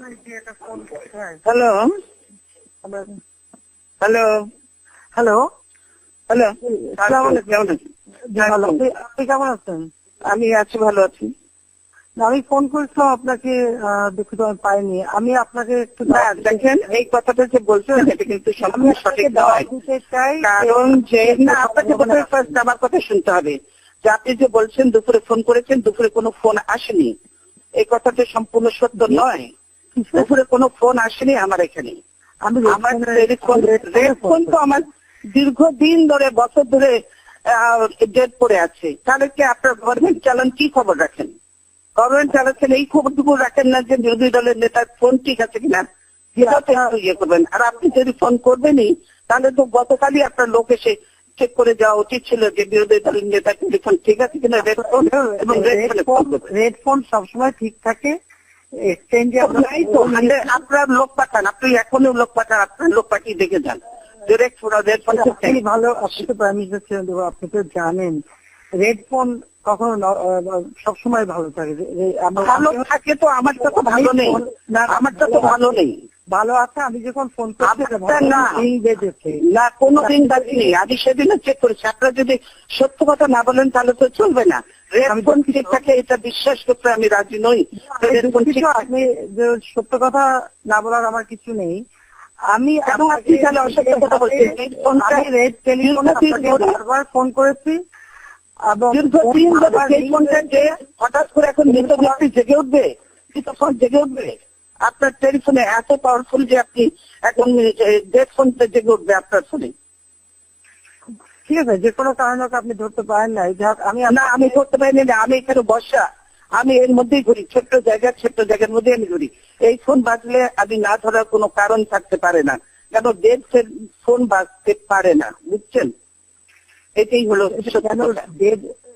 Hello hello hello, hello, আসসালামু আলাইকুম। কেমন আছেন? ভালো। আপনি কেমন আছেন? আমি আছি, ভালো আছি। আমি ফোন করেছিলাম আপনাকে, দুঃখিত আমি পাইনি। আমি আপনাকে একটু না দেখেন, এই কথাটা যে বলছেন এটা কিন্তু সম্পূর্ণ সঠিক নয়। দিতে চাই, কারণ যে না, আপনাকে প্রথমে ফার্স্ট আমার কথা শুনতে হবে যে আপনি যে বলছেন দুপুরে ফোন করেছেন, দুপুরে কোনো ফোন আসেনি, এই কথাটা সম্পূর্ণ সত্য নয়। দুপুরে কোনো ফোন আসেনি আমার এখানে। আমার রেড ফোন তো আমার দীর্ঘদিন ধরে, বছর ধরে ডেট পড়ে আছে। তাহলে কি আপনার গভর্নমেন্ট চালান কি খবর রাখেন? গভর্নমেন্ট চালাচ্ছেন এই খবরটুকু রাখেন না যে বিরোধী দলের নেতার ফোন ঠিক আছে কিনা, সেটাতে ইয়ে করবেন। আর আপনি যদি ফোন করবেনই তাহলে তো গতকালই আপনার লোক এসে চেক করে যাওয়া উচিত ছিল যে বিরোধী দলের নেতার টেলিফোন ঠিক আছে কিনা, রেড ফোন এবং রেড ফোন সবসময় ঠিক থাকে। এক্সচেঞ্জে আপনার লোক পাঠান, আপনি এখনই লোক পাঠান, আপনার লোক পাঠিয়ে দেখে যান ডিরেক্ট রেড ফোন ভালো। আপনি তো প্রাইম মিনিস্টার ছিলেন, আপনি তো জানেন রেড ফোন কখনো সবসময় ভালো থাকে। ভালো থাকে তো আমারটা তো ভালো নেই, আমারটা তো ভালো নেই। ভালো আছে, আমি যখন ফোন করছি না কোনো দিন বাজিনি, আমি সেদিনও চেক করেছি। আপনারা যদি সত্য কথা না বলেন তাহলে তো চলবে না। রেড ফোন ঠিক থাকে এটা বিশ্বাস করতে আমি রাজি নই। আপনি যে সত্য কথা না বলার আমার কিছু নেই। আমি অসত্য কথা বলছি। রেড টেলিফোন বারবার ফোন করেছি এবং দীর্ঘদিন ধরে সেই ফোনটা যে হঠাৎ করে এখন মৃত ব্যক্তি জেগে উঠবে, তখন জেগে উঠবে। আপনার টেলিফোনে এত পাওয়ারফুল যে আপনি এখন ডেড ফোনটা জেগে উঠবে আপনার ফোনে। ঠিক আছে, যে কোনো কারণে আপনি ধরতে পারেন না। আমি ধরতে পারিনি না, আমি এখানে বসা, আমি এর মধ্যেই ঘুরি, ছোট্ট জায়গার মধ্যে আমি ঘুরি। এই ফোন বাজলে আমি না ধরার কোনো কারণ থাকতে পারে না, কেন ডেড ফোন বাজতে পারে না, বুঝছেন? এটাই হলো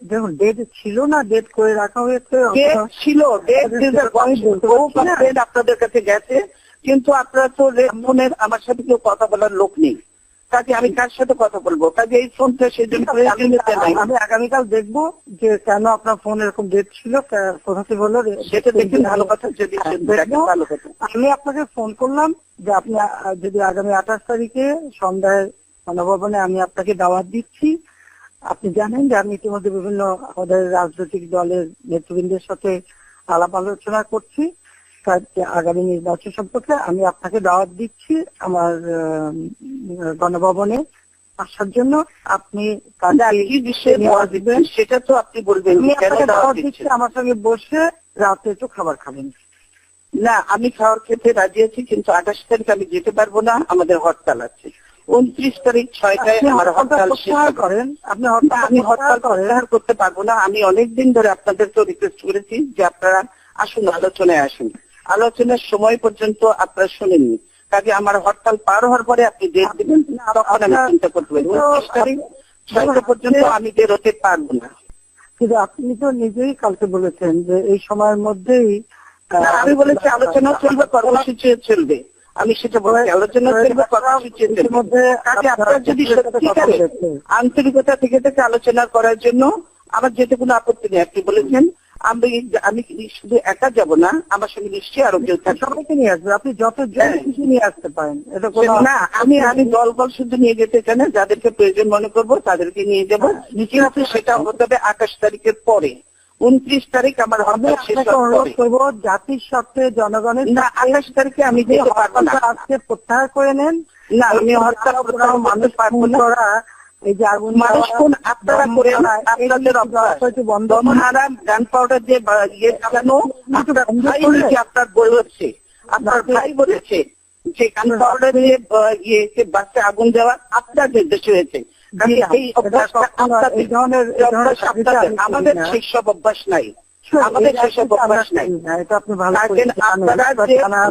দেখুন, ডেট ছিল না, ডেট করে রাখা হয়েছে। ছিল ডেট আপনাদের কাছে গেছে, কিন্তু আপনারা তো ফোনের আমার সাথে কেউ কথা বলার লোক নেই। কাজে আমি কার সাথে কথা বলবো? কাজে এই ফোনটা সেজন্য আমি আগামীকাল দেখবো যে কেন আপনার ফোন এরকম ডেট ছিল, কোথাতে হলো সেটা দেখবেন। ভালো কথা, যদি ভালো কথা। আমি আপনাকে ফোন করলাম যে আপনি যদি আগামী 28 তারিখে সন্ধ্যায় গণভবনে আমি আপনাকে দাওয়াত দিচ্ছি। আপনি জানেন যে আমি ইতিমধ্যে বিভিন্ন আমাদের রাজনৈতিক দলের নেতৃবৃন্দের সাথে আলাপ আলোচনা করছি আগামী নির্বাচন সম্পর্কে। আমি আপনাকে দাওয়াত দিচ্ছি আমার গণভবনে আসার জন্য। আপনি কি বিষয়ে দাওয়াত দিবেন সেটা তো আপনি বলবেন। দাওয়াত দিচ্ছি আমার সঙ্গে বসে রাতে একটু খাবার খাবেন। না, আমি খাবার খেতে রাজি আছি, কিন্তু 28 তারিখ আমি যেতে পারবো না, আমাদের হরতাল আছে। 29 তারিখ 6টায় আমার হরতাল করেন। আমি হরতাল প্রত্যাহার করতে পারবো না। আমি অনেকদিন ধরে আপনাদেরকেও রিকোয়েস্ট করেছি যে আপনারা আসুন, আলোচনায় আসুন। আলোচনার সময় পর্যন্ত আপনারা শুনেননি। কাজে আমার হরতাল পার হওয়ার পরে আপনি ডেট দিবেন, তখন আমি চিন্তা করতে পারি। 29 তারিখ 6টা পর্যন্ত আমি বেরোতে পারবো না। কিন্তু আপনি তো নিজেই কালকে বলেছেন যে এই সময়ের মধ্যেই আমি বলেছি আলোচনা চলবে, কর্মসূচি চলবে। আমি সেটা বলে আলোচনা চলবে, কর্মসূচি চলবে। আপনারা যদি সত্যিকারের আন্তরিকতা থেকে আলোচনা করার জন্য আমার যেতে কোনো আপত্তি নেই। আপনি বলেছেন আমি শুধু একা যাব না, আমার সঙ্গে নিশ্চয়ই আরো কেউ থাকবে, সবাইকে নিয়ে আসবে। আপনি যত কিছু নিয়ে আসতে পারেন। না, আমি দল শুধু নিয়ে যেতে চাই না, যাদেরকে প্রয়োজন মনে করবো তাদেরকে নিয়ে যাবো। কিন্তু সেটা হতে হবে 28 তারিখের পরে। 29 তারিখ আমার হরতাল শেষ করবো জাতির স্বার্থে, জনগণের। না, 28 তারিখে আমি যেতে পারবো না। আজকে প্রত্যাহার করে নেন। না, আমি হরতাল মানুষ পারবো না। এই যে আগুন মানুষ কোন আপনারা করে আপনাদের বন্ধ হারাম গান পাউডার দিয়ে ইয়ে চালানো আপনার বই হচ্ছে, আপনার ভাই বলেছে যে গান পাউডার দিয়ে বাচ্চা আগুন দেওয়া আপনার নির্দেশ হয়েছে। আমাদের সেসব অভ্যাস নাই, আমাদের সেসব অভ্যাস নাই।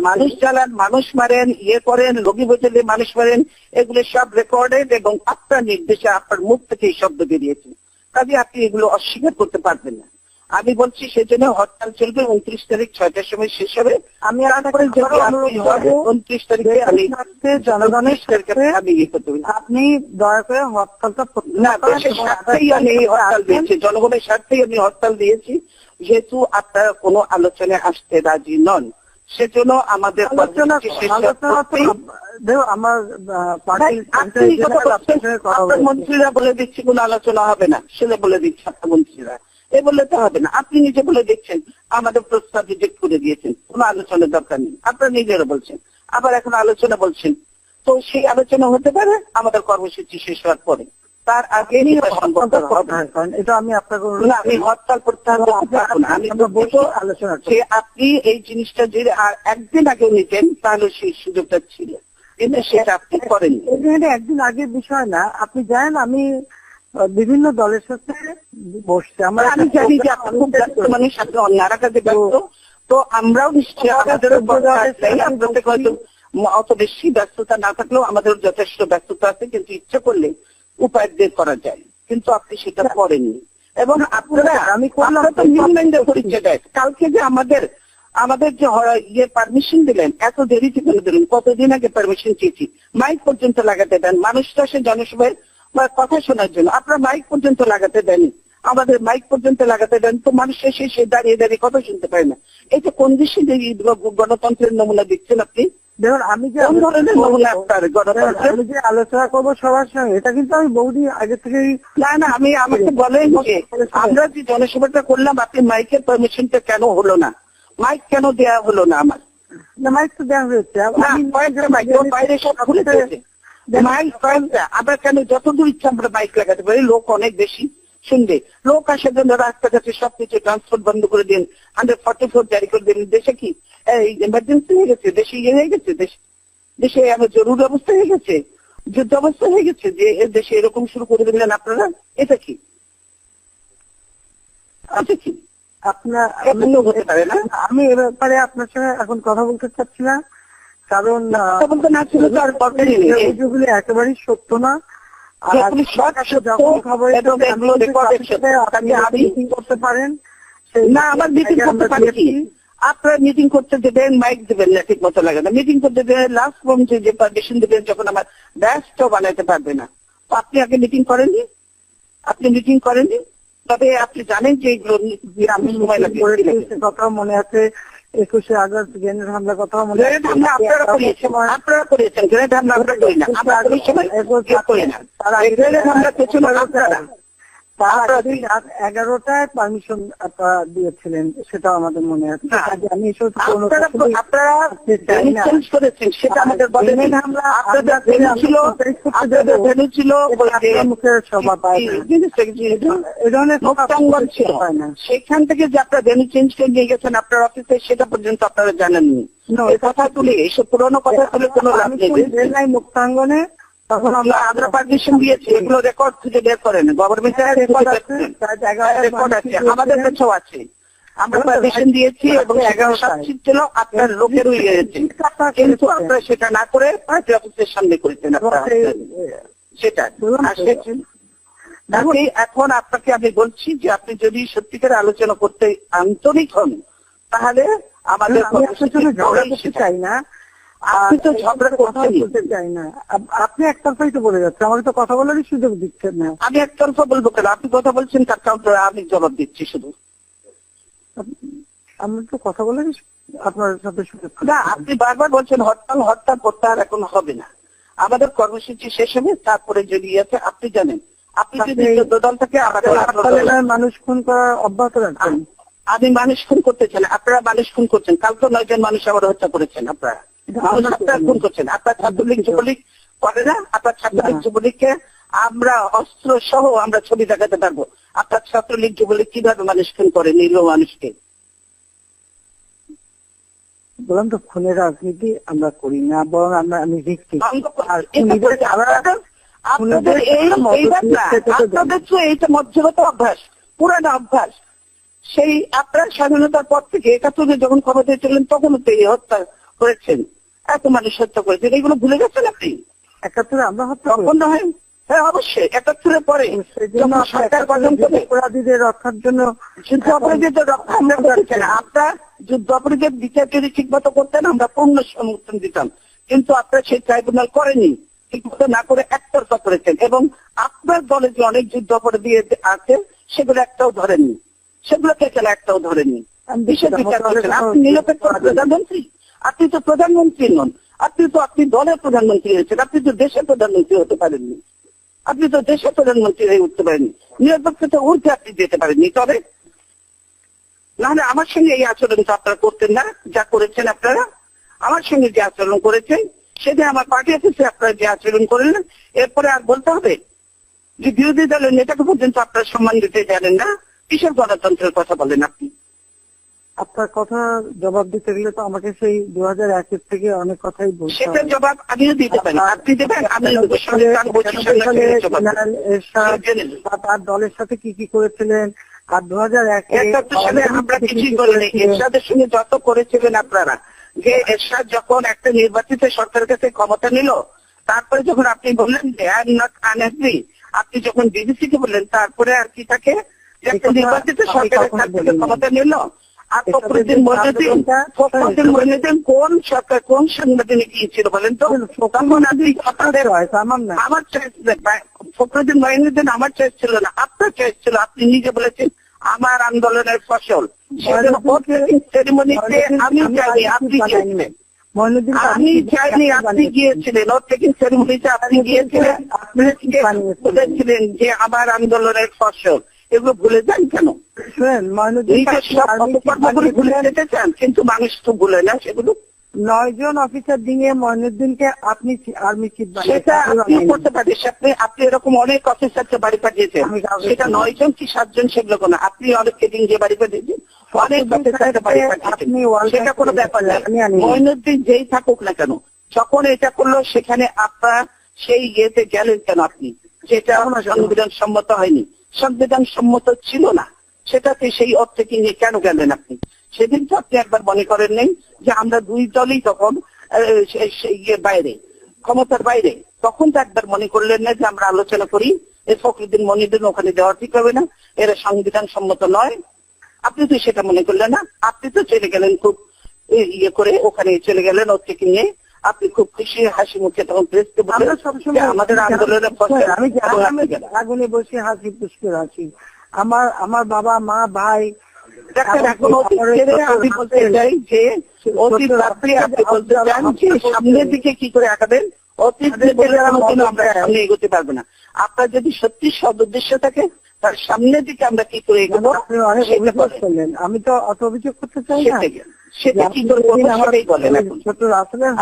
মানুষ চালান, মানুষ মারেন, ইয়ে করেন, রোগী বোঝালে মানুষ মারেন, এগুলো সব রেকর্ডেড এবং আপনার নির্দেশে আপনার মুখ থেকে এই শব্দ বেরিয়েছে। কাজে আপনি এগুলো অস্বীকার করতে পারবেন না। আমি বলছি সেজন্য হরতাল চলবে। 29 তারিখ 6টার সময় শেষ হবে। আমি 29 তারিখে আমি জনগণের আমি ইয়ে করতে পারি। আপনি দয়া করে হরতালটা না, দেশের স্বার্থেই আমি এই হরতাল দিয়েছি, জনগণের স্বার্থেই আমি হরতাল দিয়েছি। যেহেতু আপনারা কোনো আলোচনায় আসতে রাজি নন, সেজন্য আমাদের আলোচনা আমার পার্টির আপনার মন্ত্রীরা বলে দিচ্ছি কোনো আলোচনা হবে না, সেটা বলে দিচ্ছে আপনার মন্ত্রীরা, এ বললে তো হবে না। আপনি নিজে বলে দিচ্ছেন আমাদের প্রস্তাব রিজেক্ট করে দিয়েছেন, কোনো আলোচনার দরকার নেই, আপনারা নিজেরা বলছেন, আবার এখন আলোচনা বলছেন। তো সেই আলোচনা হতে পারে আমাদের কর্মসূচি শেষ হওয়ার পরে, তার আগে এটা আমি আপনাকে আমি হরতাল প্রত্যাহার আমি বলবো আলোচনা যে আপনি এই জিনিসটা যদি আর একদিন আগে নিতেন তাহলে সেই সুযোগটা ছিল, কিন্তু সেটা আপনি করেননি। এখানে একদিন আগের বিষয় না, আপনি জানেন আমি বিভিন্ন দলের সাথে বসছি, আমি জানি যে আপনি খুব ব্যস্ত মানুষ, আপনি অন্যারা কাজে ব্যস্ত, তো আমরাও নিশ্চয়ই আমাদেরও আপনাদের হয়তো অত বেশি ব্যস্ততা না থাকলেও আমাদের যথেষ্ট ব্যস্ততা আছে, কিন্তু ইচ্ছে করলে উপায় বের করা যায়, কিন্তু আপনি সেটা করেননি। এবং আপনারা তো নিয়মবন্ধ পরিচয় দেয়, কালকে যে আমাদের যে পারমিশন দিলেন এত দেরিতে কেন দিলেন? কতদিন আগে পারমিশন চেয়েছি, মাইক পর্যন্ত লাগাতে দেন, মানুষরা সে জনসভায় কথা শোনার জন্য, আপনারা মাইক পর্যন্ত লাগাতে দেন, আমাদের মাইক পর্যন্ত লাগাতে দেন, তো মানুষ এসে দাঁড়িয়ে দাঁড়িয়ে কথা শুনতে পারে না। এটা কোন দেশে গণতন্ত্রের নমুনা দিচ্ছেন আপনি? দেখুন আমি যে আলোচনা করবো সবার সঙ্গে, এটা কিন্তু আমি বহুদিন আগে থেকেই না আমি আমাকে বলেন যে আমরা যে জনসভাটা করলাম আপনি মাইকের পারমিশনটা কেন হলো না? মাইক কেন দেওয়া হলো না? আমার মাইক তো দেওয়া হয়েছে, বাইরে সব খুলে দিয়েছে মাইক কয়েকটা, আমরা কেন যতদূর ইচ্ছা আমরা মাইক লাগাতে পারি, লোক অনেক বেশি শুনবে, লোক আসার জন্য রাস্তাঘাটে সবকিছু ট্রান্সপোর্ট বন্ধ করে দিন, 144 জারি করে দিন। দেশে কি ইমার্জেন্সি হয়ে গেছে? দেশে ইয়ে হয়ে গেছে? দেশে আমার জরুরি অবস্থা হয়ে গেছে, যুদ্ধ অবস্থা হয়ে গেছে যে দেশে এরকম শুরু করে দিলেন আপনারা? এটা কি আপনার হতে পারে না? আমি এ ব্যাপারে আপনার সঙ্গে এখন কথা বলতে চাচ্ছি না, কারণ বলতে না ছিল তো আর দরকারই নেই, এগুলো একেবারেই সত্য না। করতে পারেন না, আমার মিটিং করতে পারি, আপনারা মিটিং করতে দেবেন, মাইক দেবেন না ঠিক মতো লাগে না, মিটিং করতে দেবেন, লাস্ট পর্যন্ত যে পারমিশন দেবেন যখন আমার ব্যস্ত বানাতে পারবে না, তো আপনি আগে মিটিং করেননি, তবে আপনি জানেন যে এইগুলো আমি সময় লাগে কথা মনে আছে, 21শে আগস্ট গ্রেনেড হামলার কথা মনে আছে, আপনারা করেছেন গ্রেনেড হামলা, আমরা করি না, আমরা ওই সময় করি না, গ্রেনেড হামলা পেছনে আপনারা তার 11টায় পারমিশন আপনারা দিয়েছিলেন, সেটাও আমাদের মনে আছে। আমি আপনারা চেঞ্জ করেছেন সেটা আমাদের বলেন, আপনাদের ভেনু ছিল সেখান থেকে যে আপনারা ভেনু চেঞ্জ করে নিয়ে গেছেন আপনার অফিসে, সেটা পর্যন্ত আপনারা জানেননি। কথা তুলে এইসব পুরোনো কথা তুলে কোনো লাভ নেই। মুক্তাঙ্গনে তখন আমরা পারমিশন দিয়েছি, এগুলো রেকর্ড থেকে বের করেন, গভর্নমেন্টের রেকর্ড আছে, আমাদের কাছেও আছে, আমরা পারমিশন দিয়েছি এবং 11 সিট ছিল, আপনার লোকেরও ইয়েছে, কিন্তু আপনারা সেটা না করে পার্টি অফিসের সামনে করেছেন সেটা। এখন আপনাকে আমি বলছি যে আপনি যদি সত্যিকার আলোচনা করতে আন্তরিক হন তাহলে আমাদের চাই না, আপনি তো ঝগড়া করতে চাই না, আপনি একতরফাই তো বলে যাচ্ছেন, আমাকে তো কথা বলারই সুযোগ দিচ্ছেন না। আমি একতরফা বলবো কেন? আপনি কথা বলছেন তার কাউন্টারে আমি জবাব দিচ্ছি শুধু, আমি তো কথা বলারই আপনার সাথে সুযোগ না। আপনি বারবার বলছেন হরতাল প্রত্যাহার এখন হবে না, আমাদের কর্মসূচি শেষ হবে, তারপরে যদি আছে আপনি জানেন, আপনি যদি দল থেকে মানুষ খুন করার অব্যাহত রাখবেন। আমি মানুষ খুন করতে চাই না, আপনারা মানুষ খুন করছেন, কাল তো 9 জন মানুষ আবার হত্যা করেছেন, আপনারা খুন করছেন। আপনার ছাত্রলীগ যুবলীগ করে না? আপনার ছাত্রলীগ যুবলীগকে আমরা অস্ত্র সহ আমরা ছবি দেখাতে পারবো, আপনার ছাত্রলীগ যুবলীগ কিভাবে মানুষ খুন করে নিরীহ মানুষকে? বললাম তো, খুনের রাজনীতি আমরা করি না, বরং আমি ভিক্টিম। আপনাদের তো এইটা মধ্যগত অভ্যাস, পুরানো অভ্যাস। সেই আপনার স্বাধীনতার পর থেকে 71-এ যখন ক্ষমতায় ছিলেন তখনও তো এই হত্যা করেছেন, এত মানুষ হত্যা করেছেন, এগুলো ভুলে গেছেন আপনি? 71-এ আমরা হত্যা হয়? হ্যাঁ অবশ্যই, 71-এর পরে সরকার গঠন করে অপরাধীদের রক্ষার জন্য যুদ্ধ অপরাধীদের রক্ষা আমরা করেছেন। আপনার যুদ্ধ অপরাধীদের বিচার যদি ঠিক মতো করতেন আমরা পূর্ণ সমর্থন দিতাম, কিন্তু আপনার সেই ট্রাইব্যুনাল করেনি, ঠিক মতো না করে একতরফা করেছেন, এবং আপনার দলে যে অনেক যুদ্ধ অপরাধী আছে সেগুলো একটাও ধরেননি, সেগুলোকে একটাও ধরেননি, বিশেষ বিচার করেছেন। আপনি নিরপেক্ষ প্রধানমন্ত্রী, আপনি তো প্রধানমন্ত্রী নন, আপনি দলের প্রধানমন্ত্রী হয়েছেন, আপনি তো দেশের প্রধানমন্ত্রী হতে পারেননি, আপনি তো দেশের প্রধানমন্ত্রী হয়ে উঠতে পারেননি, নিরপেক্ষতা ঊর্ধ্বে আপনি যেতে পারেননি। তবে নাহলে আমার সঙ্গে এই আচরণ তো আপনারা করতেন না, যা করেছেন আপনারা। আমার সঙ্গে যে আচরণ করেছেন, সেটা আমার পার্টি অফিসে আপনারা যে আচরণ করলেন, এরপরে আর বলতে হবে যে বিরোধী দলের নেতাকে পর্যন্ত আপনারা সম্মান দিতে জানেন না, কিসের গণতন্ত্রের কথা বলেন আপনি? আপনার কথা জবাব দিতে গেলে তো আমাকে সেই 2001 থেকে অনেক কথাই বলতে সেটার হবে। জবাব আমিও দিতে পারি, আপনি দেবেন, আমি তার দলের সাথে কি কি করেছিলেন, আর 2001 সালে আমরা কিছুই করিনি। এরশাদের সঙ্গে যত করেছিলেন আপনারা, যে এরশাদ যখন একটা নির্বাচিত সরকারের কাছে ক্ষমতা নিল, তারপরে যখন আপনি বললেন যে আই এম নট আনএগ্রি, আপনি যখন বিবিসি কে বললেন, তারপরে আর কি থাকে যে একটা নির্বাচিত সরকারের কাছ থেকে ক্ষমতা নিল। আর ফখরুদ্দিন মইনুদ্দিন কোন সরকার, কোন সাংবিধানিক গিয়েছিল বলেন তো? তখন আপনি আমার চয়েস, ফখরুদ্দিন মইনুদ্দিন আমার চয়েস ছিল না, আপনার চয়েস ছিল। আপনি নিজে বলেছেন আমার আন্দোলনের ফসল, সেরেমনিতে আমি যাইনি, আপনি গিয়েছিলেন। আমি চাইনি, আপনি গিয়েছিলেন। ওর টেকিং সেরেমনিতে আপনি গিয়েছিলেন, আপনি বলেছিলেন যে আমার আন্দোলনের ফসল। এগুলো ভুলে যান কেন? ভুলে যেতে চান, কিন্তু মানুষ তো ভুলে না সেগুলো। 9 জন অফিসার দিয়ে মইনুদ্দিনকে আপনি আর্মি চিফ সেটা আপনি করতে পারেন। আপনি এরকম অনেক অফিসারকে বাড়ি পাঠিয়েছেন, সেটা 9 জন কি 7 জন সেগুলো কোনো, আপনি অনেককে দিয়ে বাড়ি পাঠিয়েছেন, অনেক অফিসারকে বাড়ি পাঠিয়েছেন, সেটা কোনো ব্যাপার না। মইনুদ্দিন যেই থাকুক না কেন, যখন এটা করলো সেখানে আপনার সেই ইয়েতে গেলেন কেন আপনি? যেটা সংবিধান সম্মত হয়নি, সংবিধান সম্মত ছিল না, সেটাতে সেই অর্থে নিয়ে কেন গেলেন আপনি? সেদিন তো আপনি একবার মনে করেন নেই যে আমরা দুই দলই তখন বাইরে, ক্ষমতার বাইরে, তখন তো একবার মনে করলেন না যে আমরা আলোচনা করি, ফখরুদ্দিন মইনুদ্দিন ওখানে দেওয়া ঠিক হবে না, এরা সংবিধান সম্মত নয়? আপনি তো সেটা মনে করলেন না, আপনি তো চলে গেলেন খুব ইয়ে করে, ওখানে চলে গেলেন ওর থেকে নিয়ে, আপনি খুব খুশি হাসি মুখে তখন প্রেসকে বললেন আমাদের আন্দোলনের আগুনে বসে হাসি পুষ্কর আছি। আমার বাবা মা ভাই আমি বলতে চাই যে অতীত রাত্রে আপনি বলতে চান যে সামনের দিকে কি করে আগাবেন, অতীত আমরা সামনে এগোতে পারবো না। আপনার যদি সত্যি সদ উদ্দেশ্য থাকে তার সামনের দিকে আমরা কি করে এগোবো, আমি তো অত অভিযোগ করতে চাই না, সেটা কি করে সবাই বলেন। ছোট রাসেলের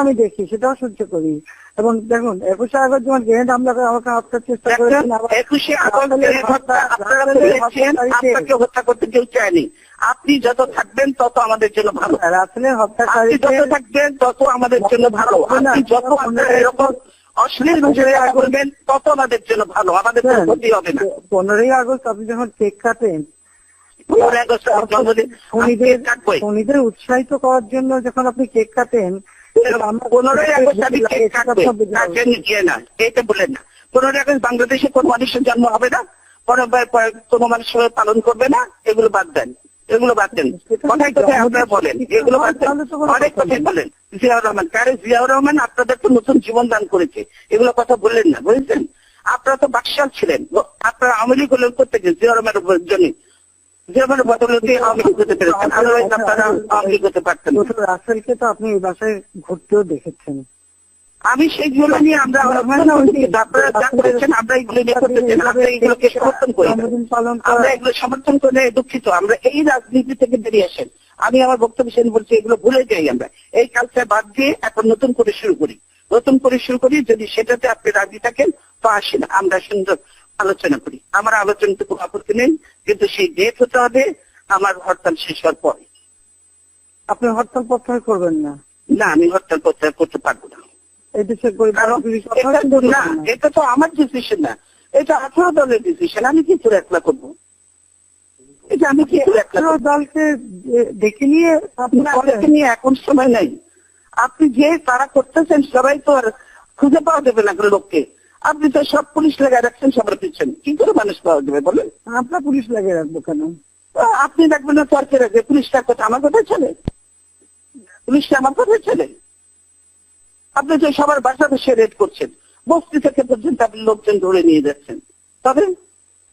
আমি দেখি, সেটাও সহ্য করি। এবং দেখুন 21 আগস্ট যখন গ্রেনেড হামলা করে আমাকে হত্যার চেষ্টা করেছেন, 21 আগস্ট আপনাকে হত্যা করতে কেউ চায়নি। আপনি যত থাকবেন তত আমাদের জন্য ভালো, রাসেলের হত্যাকারী যত থাকবেন তত আমাদের জন্য ভালো, আপনি যত এরকম অশ্লীল ভাষায় করবেন তত আমাদের জন্য ভালো, আমাদের ক্ষতি হবে না। 15ই আগস্ট আপনি যখন কেক কাটেন, 15ই আগস্ট শনিদের উৎসাহিত করার জন্য যখন আপনি কেক কাটেন, 15ই আগস্ট আমি কেক কাটবেন না, এটা বলেন না। 15ই আগস্ট বাংলাদেশে কোন মানুষের জন্ম হবে না, কোন মানুষ পালন করবে না, এগুলো বাদ দেন, এগুলো বাদ দেন। কথায় কথায় আপনারা বলেন, এগুলো বাদ দেন, অনেক কথাই বলেন। জিয়াউর রহমান, কারে জিয়াউর রহমান আপনাদের তো নতুন জীবন দান করেছে, এগুলো কথা বললেন না, বুঝেছেন? আপনারা তো বাকশাল ছিলেন, আপনারা আওয়ামী লীগ হলেন করতে গেছেন জিয়াউর রহমানের জন্য, জিয়াউর রহমানের বদলতে আওয়ামী লীগ হতে পেরেছেন, আদারওয়াইজ আপনারা আওয়ামী লীগ হতে পারতেন। রাসেলকে তো আপনি এই বাসায় ঘুরতেও দেখেছেন। আমি সেইগুলো নিয়ে আমরা আপনারা যা করেছেন আমরা এগুলো নিয়ে করতেছেন, আমরা এইগুলোকে সমর্থন করি, আমরা এগুলো সমর্থন করে দুঃখিত। আমরা এই রাজনীতি থেকে বেরিয়ে আসেন। আমি আমার বক্তব্য শেষ বলছি, এগুলো ভুলে যাই আমরা, এই কালচার বাদ দিয়ে এখন নতুন করে শুরু করি, যদি সেটাতে আপনি রাজি থাকেন তো আসেন, আমরা সুন্দর আলোচনা করি। আমার আলোচনাতে কোনো আপত্তি নেই, কিন্তু সেই ডেট হতে হবে আমার হরতাল শেষ হওয়ার পরে। আপনি হরতাল প্রত্যাহার করবেন না? না, আমি হরতাল প্রত্যাহার করতে পারবো না। এটা তো আমার ডিসিশন না, এটা 18 দলের ডিসিশন। আমি কি করে একলা করবো? এটা আমি কি করে একলা দলকে ডেকে নিয়ে এখন সময় নাই। আপনি যে তারা করতেছেন সবাই তো আর খুঁজে পাওয়া যাবে না লোককে। আপনি তো সব পুলিশ লাগাই রাখছেন সবার পিছনে, কি করে মানুষ পাওয়া যাবে বলেন? আপনার পুলিশ লাগিয়ে রাখবো কেন? আপনি রাখবেন না, তর্কে রাখবে। পুলিশটার কথা আমার কথা চলে? পুলিশটা আমার কথা চলে? আপনি তো সবার বাসা বসে রেড করছেন, বস্তি থেকে পর্যন্ত আপনি লোকজন ধরে নিয়ে যাচ্ছেন। তবে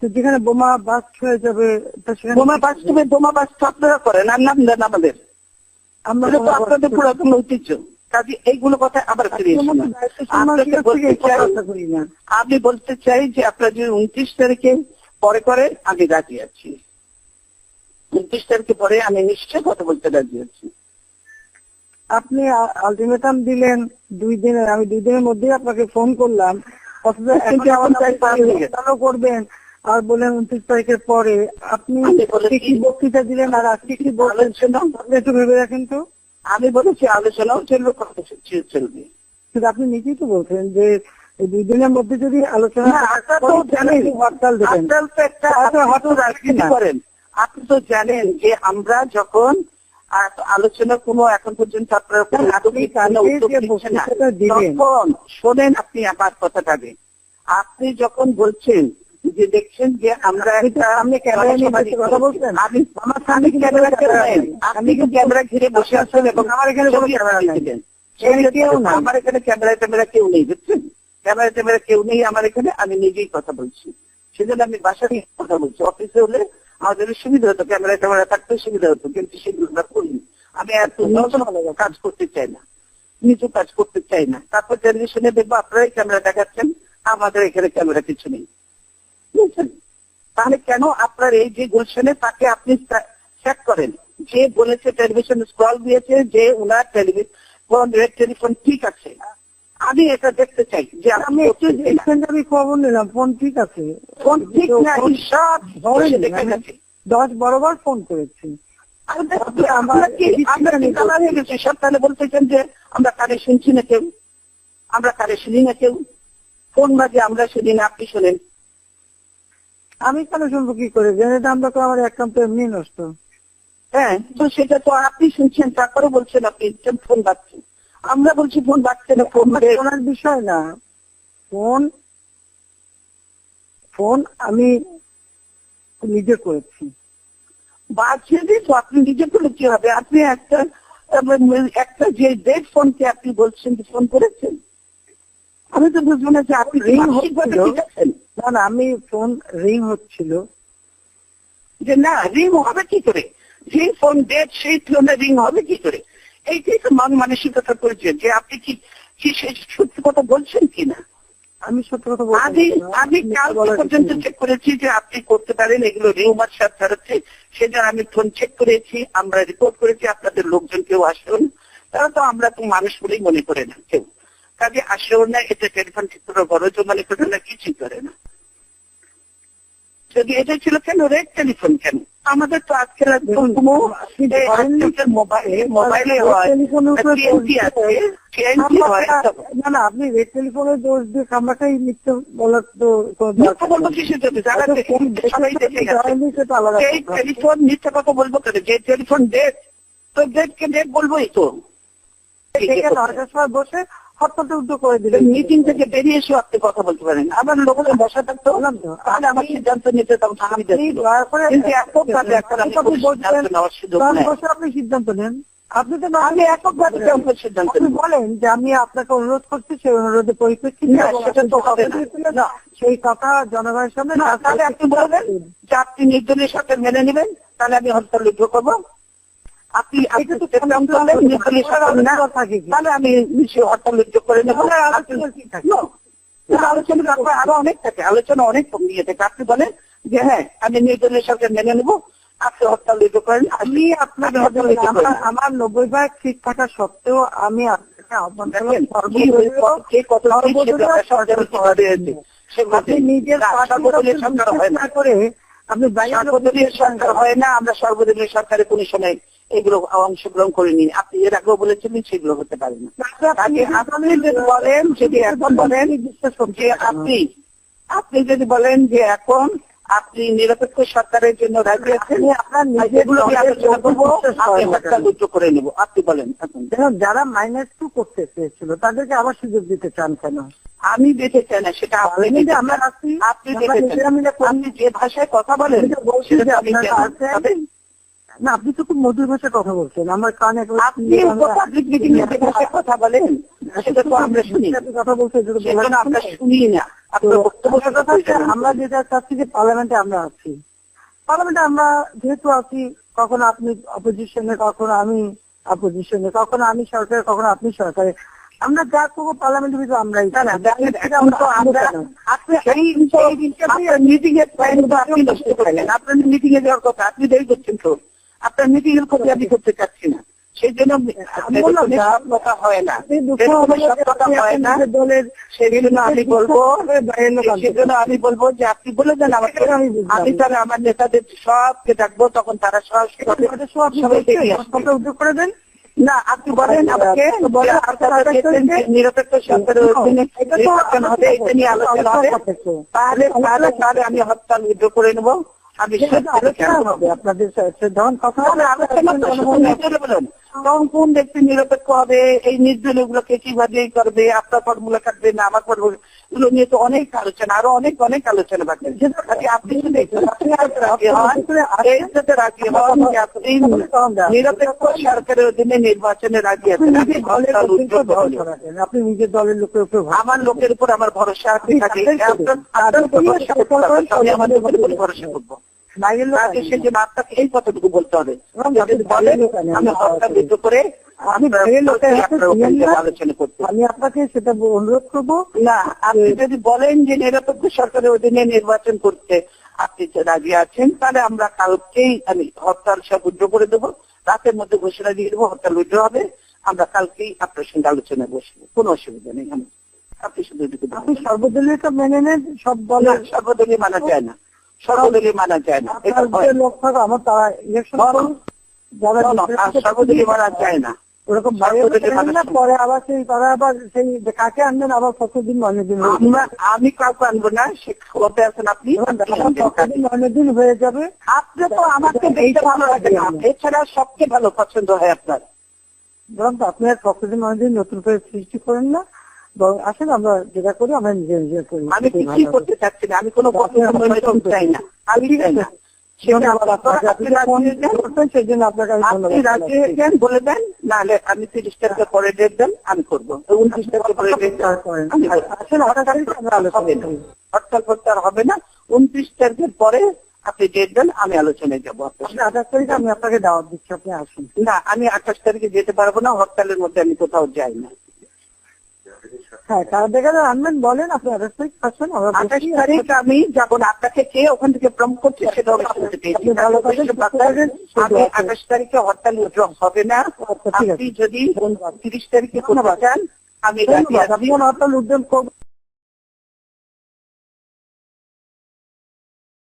তো যেখানে বোমা বাস্ট হয়ে যাবে তো সেখানে বোমা বাস্তবে বোমা বাস্ত আপনারা করেন আর নাম দেন আমাদের, আমরা এটা তো আপনাদের পুরাতন ঐতিহ্য। কাজে এইগুলো কথা আবার ফিরে এসো না। আপনাকে বলতে চাই, করি না। আমি বলতে চাই যে আপনারা যদি 29 তারিখে পরে করেন আমি রাজি আছি। 29 তারিখে পরে আমি নিশ্চয় কথা বলতে রাজি আছি। আপনি আলটিমেটাম দিলেন 2 দিনের, আমি 2 দিনের মধ্যেই আপনাকে ফোন করলাম, অথচ কিন্তু এখন তাই পার হয়ে গেছে। চালু করবেন আর বলেন 29 তারিখের পরে। আপনি আমি বলেছি, কি বক্তৃতা দিলেন আর আজকে কি বলছেন আপনি একটু ভেবে রাখেন তো। আমি বলেছি আলোচনাও চলবে, কথা চলবে। কিন্তু আপনি নিজেই তো বলছেন যে এই 2 দিনের মধ্যে যদি আলোচনা না, আপনারা তো জানেন হরতাল দেবেন। আপনারা তো একটা হয়তো রাজনীতি করেন। আপনি তো জানেন যে আমরা যখন আলোচনা কোনো এখন পর্যন্ত আপনারা কোনো নাটকীয় কোনো উদ্যোগ নিচ্ছেন না, তখন শোনেন আপনি আমার কথাটা আগে। আপনি যখন বলছেন যে দেখছেন যে আমরা আপনি ক্যামেরা নিয়ে কথা বলছেন, আমি আমার সামনে ক্যামেরা কেন, আপনি কি ক্যামেরা ঘিরে বসে আছেন এবং আমার এখানে কোনো ক্যামেরা নেই। আমার এখানে ক্যামেরা কেউ নেই, বুঝছেন? ক্যামেরা কেউ নেই আমার এখানে, আমি নিজেই কথা বলছি। সেজন্য আমি বাসা নিয়ে কথা বলছি। অফিসে হলে আমাদের সুবিধা হতো, ক্যামেরা থাকতে সুবিধা হতো, কিন্তু সেগুলো আমরা করিনি। আমি এত কাজ করতে চাই না, নিচু কাজ করতে চাই না। তারপর টেলিভিশনে দেখবো আপনারাই ক্যামেরা দেখাচ্ছেন, আমাদের এখানে ক্যামেরা কিছু নেই, বুঝছেন? তাহলে কেন আপনার এই যে গুলশানে তাকে আপনি চেক করেন, যে বলেছে টেলিভিশন স্ক্রল দিয়েছে যে ওনার টেলিফোন ঠিক আছে, আমি এটা দেখতে চাই যে আমি একটু আমি খবর নিলাম ফোন ঠিক আছে, ফোন ঠিক না, সব বসে দেখা গেছে। 10 বরাবর ফোন করেছি। সব তাহলে বলতেছেন যে আমরা কানে শুনছি না কেউ, আমরা কানে শুনি না কেউ, ফোন বাজে আমরা শুনি না, আপনি শোনেন। আমি কেন শুনবো কি করে? জেনে আমরা তো আমার অ্যাকাউন্ট এমনি নষ্ট। হ্যাঁ, তো সেটা তো আপনি শুনছেন, তারপরে বলছেন আপনি ফোন বাজছে, আমরা বলছি ফোন বাজছে না। ফোন শোনার বিষয় না, ফোন আমি নিজে করেছি। বাজছে যে তো আপনি নিজে করলে কি হবে? আপনি একটা যে ডেড ফোনকে আপনি বলছেন যে ফোন করেছেন, আমি তো বুঝবো না যে আপনি রিং হচ্ছিল না, না আমি ফোন রিং হচ্ছিল যে না রিং হবে কি করে? যে ফোন ডেড সেই ফোনে রিং হবে কি করে? এইটাই তো মানসিকতা করেছে যে আপনি কি সত্যি কথা বলছেন কিনা। আমি সত্যি কথা বলছি। আমি কাল পর্যন্ত চেক করেছি যে আপনি করতে পারেন, এগুলো রিউমার সাথে ছাড়াচ্ছে, সেজন্য আমি ফোন চেক করেছি, আমরা রিপোর্ট করেছি। আপনাদের লোকজন কেউ আসেন, তারা তো আমরা তো মানুষ বলেই মনে করে না কেউ, কাজে আসেও না, এটা টেলিফোন ঠিক করে বড় মনে করে না, কিছুই করে না। যদি এটা ছিল কেন রেড টেলিফোন কেন? আমাদের তো আজকের মোবাইলে না না, আপনি রেড টেলিফোনের দোষ দিয়ে খামাটাই মিথ্যে বলার তো বলবো কিসের জন্য? টেলিফোন মিথ্যা কথা বলবো কেন? যে টেলিফোন ডেট, তো ডেটকে ডেট বলবোই তো। বসে হঠাৎ উদ্যোগ করে দিলেন, মিটিং থেকে বেরিয়ে এসেও আপনি কথা বলতে পারেন। আবার লোকের বসা থাকতে হলাম তো, তাহলে আমার সিদ্ধান্ত নিতে তখন আপনি সিদ্ধান্ত নেন। আপনি তো আমি এককভাবে সিদ্ধান্ত বলেন যে আমি আপনাকে অনুরোধ করছি, সেই অনুরোধের পরিপ্রেক্ষিতে সেটা তো হবে না, সেই কথা জনগণের সামনে। তাহলে আপনি বলবেন যে আপনি নির্দলীয় সরকার মেনে নেবেন, তাহলে আমি হরতাল উদ্যোগ করবো। আপনি তাহলে আমি হরতাল উদ্যোগ করে নেবো। আলোচনা আরো অনেক থাকে, আলোচনা অনেক কম নিয়ে থাকে। আপনি বলেন যে হ্যাঁ আমি নির্দলীয় সরকার মেনে নেবো, আপনি হরতাল উদ্যোগ করেন। আমি আপনাকে আমার 90% ঠিক থাকা সত্ত্বেও আমি আপনাকে আহ্বান নিজের সরকার করে আপনি সর্বদলীয় সরকার হয় না, আমরা সর্বদলীয় সরকারে কোন সময় এগুলো অংশগ্রহণ করিনি। আপনি এর আগেও বলেছিলেন সেগুলো হতে পারে না। আপনি যদি বলেন, যদি এখন বলেন যে আপনি যদি বলেন যে এখন আপনি নিরপেক্ষ সরকারের জন্য রাজি আছেন, আপনার নিজেগুলো আলোচনা করবো, করে নেবো। আপনি বলেন যারা -2 করতে চেয়েছিল তাদেরকে আবার সুযোগ দিতে চান কেন? আমি দিতে চাই না, সেটা আপনি আপনি যে ভাষায় কথা বলেন না, আপনি তো খুব মধুর ভাষায় কথা বলছেন, আমার কানে আপনি পাবলিক মিটিং এ যে ভাষায় কথা বলেন সেটা তো আমরা শুনি, কথা বলতে সেজন্য আমরা শুনি না আপনার বক্তব্য। আমরা যেটা চাচ্ছি যে পার্লামেন্টে আমরা আছি, পার্লামেন্টে আমরা যেহেতু আছি, কখনো আপনি অপোজিশনে, কখনো আমি অপোজিশনে, কখনো আমি সরকারে, কখনো আপনি সরকারে, আমরা যা করবো পার্লামেন্টের ভিতরে আমরাই। মিটিং এর টাইম তো আপনি নষ্ট করলেন, আপনার মিটিং এ যাওয়ার কথা আপনি দেরি করছেন তো, আপনার মিটিং এর ক্ষতি আমি করতে চাচ্ছি না, সেই জন্য সব কথা হয় না, সব কথা হয় না দলের, সেই জন্য আমি বলবো, সেজন্য আমি বলবো যে আপনি বলে দেন আমাকে, আমি তাহলে আমার নেতাদের সবকে ডাকবো, তখন তারা সবাই উদ্যোগ করে দেন। না, আপনি বলেন আমাকে, নিরপেক্ষ সরকারের অধীনে নির্বাচন হবে, এটা নিয়ে আলোচনা হবে, তাহলে আমি হরতাল উদ্যোগ করে নেবো। আমি আপনাদের ধরুন কথা বলুন, তখন কোন ব্যক্তি নিরপেক্ষ হবে, এই নির্দলীয় গুলোকে কিভাবে করবে, আপনার ফর্মুলা কাটবে না আমার ফর্মুলা, এগুলো নিয়ে তো অনেক আলোচনা, আরো অনেক অনেক আলোচনা বাকি। আপনি শুধু আপনি নিরপেক্ষ সরকারের অধীনে নির্বাচনে রাজি আছেন, আপনি নিজের দলের লোকের উপর, আমার লোকের উপর আমার ভরসা আছে, আমাদের উপর ভরসা করবো। সেজন্য আপনাকে এই কথাটুকু বলতে হবে, আমি হরতাল বিদ্রোহ করে আলোচনা করতে, আমি আপনাকে সেটা অনুরোধ করবো। না, আপনি যদি বলেন যে নিরপেক্ষ সরকারের অধীনে নির্বাচন করতে আপনি রাজি আছেন, তাহলে আমরা কালকেই আমি হরতাল সব উদ্যোগ করে দেবো, রাতের মধ্যে ঘোষণা দিয়ে দেবো হরতাল উদ্যোগ হবে, আমরা কালকেই আপনার সঙ্গে আলোচনায় বসবো, কোনো অসুবিধা নেই। আপনি শুধু আপনি সর্বদলীয় মেনে নেন, সব দলের সর্বদলীয় মানা যায় না, সর্বদলীয় মানা যায় না, লোক থাকো আমার তারা ইলেকশন সর্বদলীয় মানা যায় না, ওরকম পরে আবার সেই তারা আবার সেই কাকে আনবেন, আবার কতদিন অনেক দিন, আমি কাউকে আনবো না, সে কবে আছেন আপনি, কতদিন অনেক দিন হয়ে যাবে। আপনি তো আমাকে দেখতে ভালো লাগে না, এছাড়া সবচেয়ে ভালো পছন্দ হয় আপনার, বরং তো আপনি আর কতদিন অনেকদিন নতুন করে সৃষ্টি করেন না, আসলে আমরা যেটা করি আমরা নিজে নিজে করি। আমি কিছুই করতে চাচ্ছি না, আমি কোনো চাই না, আমি চাই না, বলে দেন, নাহলে আমি 30 তারিখে পরে ডেট দেন, আমি করবো 29 তারিখে পরে ডেট হরতাল ফরতাল হবে না, 29 তারিখের পরে আপনি ডেট দেন, আমি আলোচনায় যাবো। 28 তারিখে আমি আপনাকে দাওয়াত দিচ্ছি, আপনি আসুন। না, আমি 28 তারিখে যেতে পারবো না, হরতালের মধ্যে আমি কোথাও যাই না। হ্যাঁ, কার দেখা আনবেন বলেন, আপনি 28 তারিখ আসুন। 28 তারিখ আমি যাবো না, আপনাকে কে ওখান থেকে প্রমোট করছে সেটা আমি 28 তারিখে হরতাল উদ্যোগ হবে না, আপনি যদি 30 তারিখে কোনো বাঁচান আমি হরতাল উদ্যোগ করবো।